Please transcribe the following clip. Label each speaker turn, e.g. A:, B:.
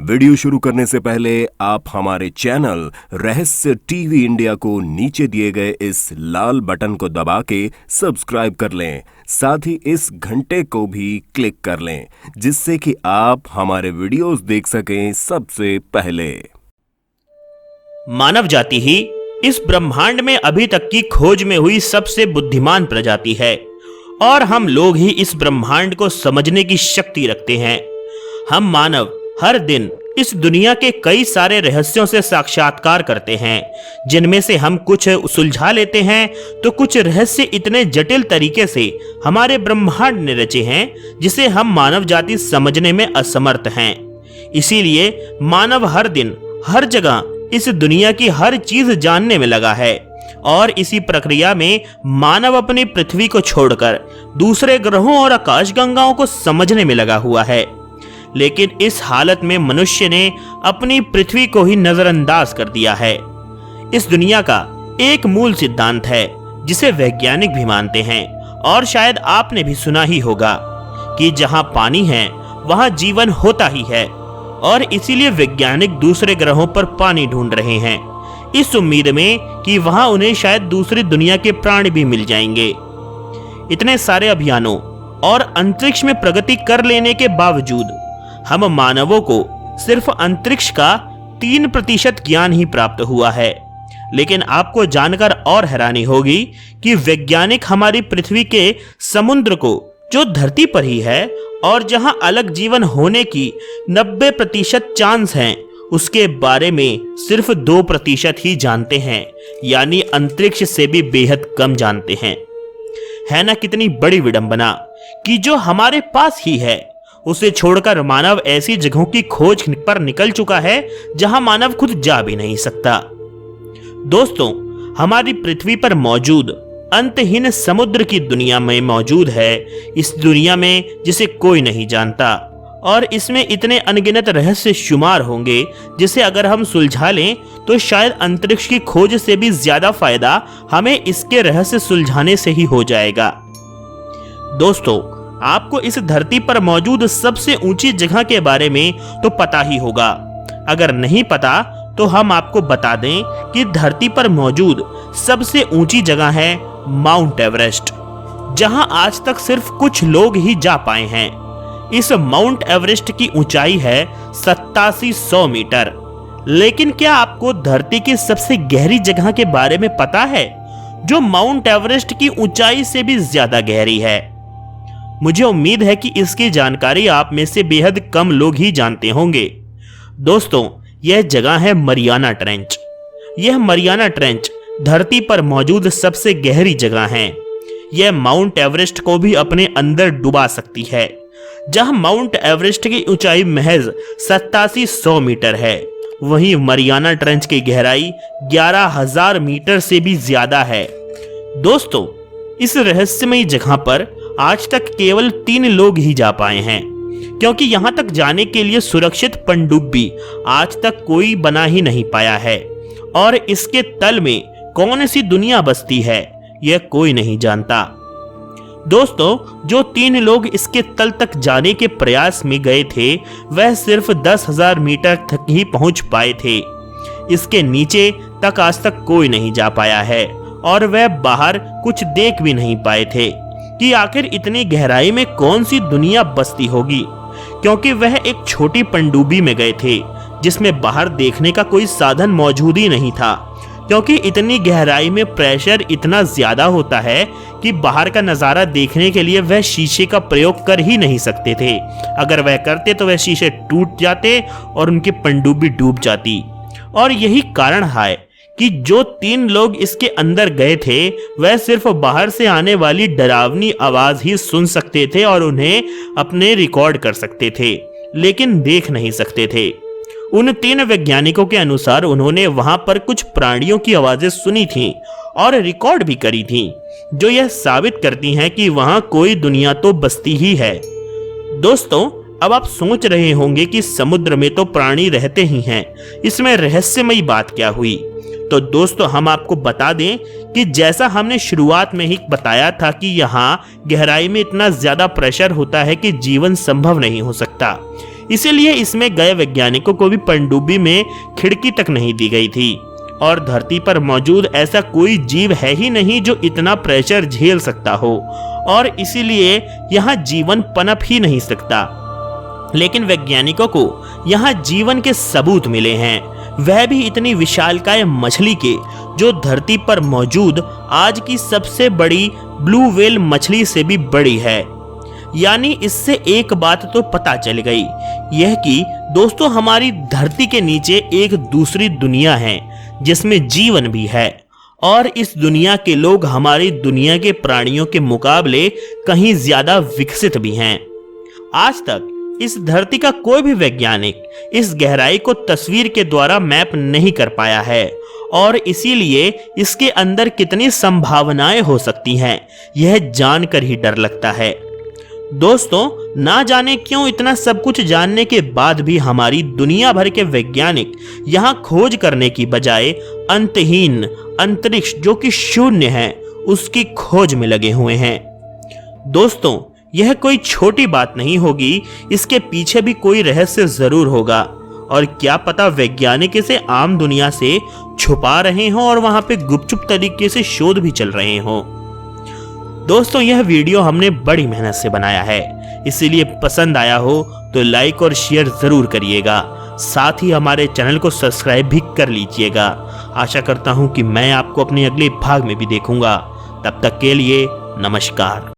A: Video शुरू करने से पहले आप हमारे चैनल रहस्य टीवी इंडिया को नीचे दिए गए इस लाल बटन को दबा के सब्सक्राइब कर लें। साथ ही इस घंटे को भी क्लिक कर लें जिससे कि आप हमारे वीडियोस देख सकें सबसे पहले।
B: मानव जाति ही इस ब्रह्मांड में अभी तक की खोज में हुई सबसे बुद्धिमान प्रजाति है और हम लोग ही इस ब्रह्मांड को समझने की शक्ति रखते हैं। हम मानव हर दिन इस दुनिया के कई सारे रहस्यों से साक्षात्कार करते हैं, जिनमें से हम कुछ सुलझा लेते हैं तो कुछ रहस्य इतने जटिल तरीके से हमारे ब्रह्मांड ने रचे हैं जिसे हम मानव जाति समझने में असमर्थ हैं। इसीलिए मानव हर दिन हर जगह इस दुनिया की हर चीज जानने में लगा है और इसी प्रक्रिया में मानव अपनी पृथ्वी को छोड़कर दूसरे ग्रहों और आकाशगंगाओं को समझने में लगा हुआ है। लेकिन इस हालत में मनुष्य ने अपनी पृथ्वी को ही नजरअंदाज कर दिया है। इस दुनिया का एक मूल सिद्धांत है जिसे वैज्ञानिक भी मानते हैं और शायद आपने भी सुना ही होगा कि जहां पानी है वहां जीवन होता ही है और इसीलिए वैज्ञानिक दूसरे ग्रहों पर पानी ढूंढ रहे हैं इस उम्मीद में कि वहां उन्हें शायद दूसरी दुनिया के प्राणी भी मिल जाएंगे। इतने सारे अभियानों और अंतरिक्ष में प्रगति कर लेने के बावजूद हम मानवों को सिर्फ अंतरिक्ष का 3% ज्ञान ही प्राप्त हुआ है। लेकिन आपको जानकर और हैरानी होगी कि वैज्ञानिक हमारी पृथ्वी के समुद्र को, जो धरती पर ही है और जहां अलग जीवन होने की 90% चांस हैं, उसके बारे में सिर्फ 2% ही जानते हैं, यानी अंतरिक्ष से भी बेहद कम जानते हैं। है ना कितनी बड़ी विडंबना कि जो हमारे पास ही है उसे छोड़कर मानव ऐसी जगहों की खोज पर निकल चुका है जहां मानव खुद जा भी नहीं सकता। दोस्तों, हमारी पृथ्वी पर मौजूद अंतहीन समुद्र की दुनिया में मौजूद है इस दुनिया में जिसे कोई नहीं जानता और इसमें इतने अनगिनत रहस्य शुमार होंगे जिसे अगर हम सुलझा लें तो शायद अंतरिक्ष की खोज से भी ज्यादा फायदा हमें इसके रहस्य सुलझाने से ही हो जाएगा। दोस्तों, आपको इस धरती पर मौजूद सबसे ऊंची जगह के बारे में तो पता ही होगा। अगर नहीं पता तो हम आपको बता दें कि धरती पर मौजूद सबसे ऊंची जगह है माउंट एवरेस्ट, जहां आज तक सिर्फ कुछ लोग ही जा पाए हैं। इस माउंट एवरेस्ट की ऊंचाई है 8700 मीटर। लेकिन क्या आपको धरती की सबसे गहरी जगह के बारे में पता है, जो माउंट एवरेस्ट की ऊंचाई से भी ज्यादा गहरी है? मुझे उम्मीद है कि इसकी जानकारी आप में से बेहद कम लोग ही जानते होंगे। दोस्तों, यह जगह है मरियाना ट्रेंच। यह मरियाना ट्रेंच धरती पर मौजूद सबसे गहरी जगह है। यह माउंट एवरेस्ट को भी अपने अंदर डुबा सकती है। जहां माउंट एवरेस्ट की ऊंचाई महज 8700 मीटर है, वहीं मरियाना ट्रेंच की गहराई 11000 मीटर से भी ज्यादा है। दोस्तों, इस रहस्यमयी जगह पर आज तक केवल 3 लोग ही जा पाए हैं, क्योंकि यहां तक जाने के लिए सुरक्षित पनडुब्बी आज तक कोई बना ही नहीं पाया है और इसके तल में कौन सी दुनिया बसती है यह कोई नहीं जानता। दोस्तों, जो 3 लोग इसके तल तक जाने के प्रयास में गए थे वह सिर्फ 10,000 मीटर तक ही पहुंच पाए थे। इसके नीचे तक आज तक कोई नहीं जा पाया है और वह बाहर कुछ देख भी नहीं पाए थे कि आखिर इतनी गहराई में कौन सी दुनिया बसती होगी, क्योंकि वह एक छोटी पनडुब्बी में गए थे जिसमें बाहर देखने का कोई साधन मौजूद ही नहीं था, क्योंकि इतनी गहराई में प्रेशर इतना ज्यादा होता है कि बाहर का नजारा देखने के लिए वह शीशे का प्रयोग कर ही नहीं सकते थे। अगर वह करते तो वह शीशे टूट जाते और उनकी पनडुब्बी डूब जाती। और यही कारण है कि जो 3 लोग इसके अंदर गए थे वह सिर्फ बाहर से आने वाली डरावनी आवाज ही सुन सकते थे और उन्हें अपने रिकॉर्ड कर सकते थे, लेकिन देख नहीं सकते थे। उन 3 वैज्ञानिकों के अनुसार उन्होंने वहां पर कुछ प्राणियों की आवाजें सुनी थीं और रिकॉर्ड भी करी थीं, जो यह साबित करती हैं कि वहां कोई दुनिया तो बसती ही है। दोस्तों, अब आप सोच रहे होंगे कि समुद्र में तो प्राणी रहते ही हैं, इसमें रहस्यमयी बात क्या हुई? तो दोस्तों, हम आपको बता दें कि जैसा हमने शुरुआत में ही बताया था कि यहाँ गहराई में इतना ज्यादा प्रेशर होता है कि जीवन संभव नहीं हो सकता। इसीलिए इसमें गए वैज्ञानिकों को भी पनडुब्बी में खिड़की तक नहीं दी गई थी और धरती पर मौजूद ऐसा कोई जीव है ही नहीं जो इतना प्रेशर झेल सकता हो और इसीलिए यहाँ जीवन पनप ही नहीं सकता। लेकिन वैज्ञानिकों को यहाँ जीवन के सबूत मिले हैं, वह भी इतनी विशालकाय मछली के जो धरती पर मौजूद आज की सबसे बड़ी ब्लू व्हेल मछली से भी बड़ी है। यानी इससे एक बात तो पता चल गई, यह कि दोस्तों हमारी धरती के नीचे एक दूसरी दुनिया है जिसमें जीवन भी है और इस दुनिया के लोग हमारी दुनिया के प्राणियों के मुकाबले कहीं ज्यादा विकसित भी हैं। आज तक इस धरती का कोई भी वैज्ञानिक इस गहराई को तस्वीर के द्वारा मैप नहीं कर पाया है और इसीलिए इसके अंदर कितनी संभावनाएं हो सकती हैं यह जानकर ही डर लगता है। दोस्तों ना जाने क्यों इतना सब कुछ जानने के बाद भी हमारी दुनिया भर के वैज्ञानिक यहाँ खोज करने की बजाय अंतहीन अंतरिक्ष जो कि शून्य है उसकी खोज में लगे हुए हैं। दोस्तों यह कोई छोटी बात नहीं होगी, इसके पीछे भी कोई रहस्य जरूर होगा और क्या पता वैज्ञानिक इसे आम दुनिया से छुपा रहे हों और वहां पे गुपचुप तरीके से शोध भी चल रहे हों। दोस्तों यह वीडियो हमने बड़ी मेहनत से बनाया है, इसीलिए पसंद आया हो तो लाइक और शेयर जरूर करिएगा, साथ ही हमारे चैनल को सब्सक्राइब भी कर लीजिएगा। आशा करता हूं कि मैं आपको अपने अगले भाग में भी देखूंगा। तब तक के लिए नमस्कार।